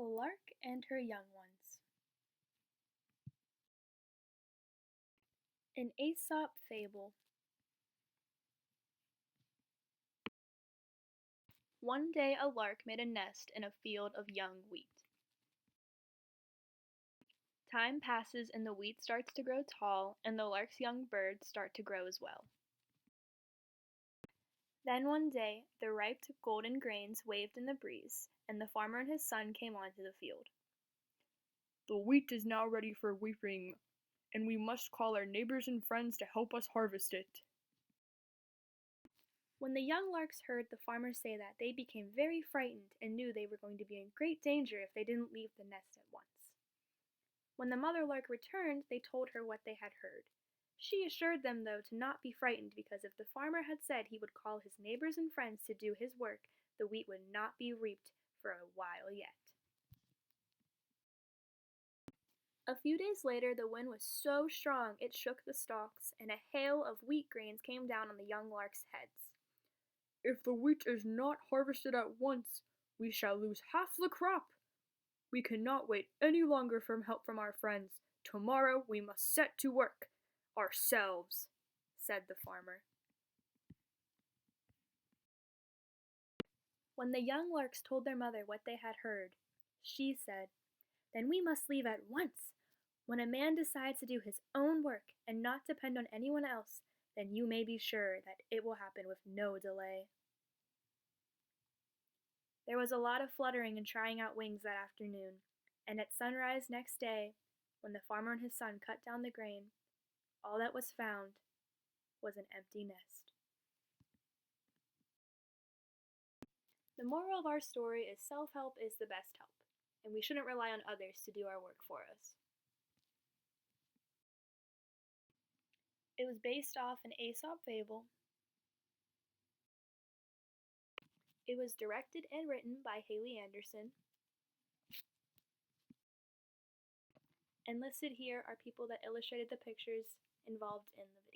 The Lark and Her Young Ones. An Aesop Fable. One day a lark made a nest in a field of young wheat. Time passes and the wheat starts to grow tall, and the lark's young birds start to grow as well. Then one day, the ripe golden grains waved in the breeze, and the farmer and his son came onto the field. "The wheat is now ready for reaping, and we must call our neighbors and friends to help us harvest it." When the young larks heard the farmer say that, they became very frightened and knew they were going to be in great danger if they didn't leave the nest at once. When the mother lark returned, they told her what they had heard. She assured them, though, to not be frightened, because if the farmer had said he would call his neighbors and friends to do his work, the wheat would not be reaped for a while yet. A few days later, the wind was so strong it shook the stalks, and a hail of wheat grains came down on the young larks' heads. "If the wheat is not harvested at once, we shall lose half the crop. We cannot wait any longer for help from our friends. Tomorrow we must set to work ourselves," said the farmer. When the young larks told their mother what they had heard, she said, "Then we must leave at once. When a man decides to do his own work and not depend on anyone else, then you may be sure that it will happen with no delay." There was a lot of fluttering and trying out wings that afternoon, and at sunrise next day, when the farmer and his son cut down the grain, all that was found was an empty nest. The moral of our story is self-help is the best help, and we shouldn't rely on others to do our work for us. It was based off an Aesop fable. It was directed and written by Haley Anderson. And listed here are people that illustrated the pictures involved in the video.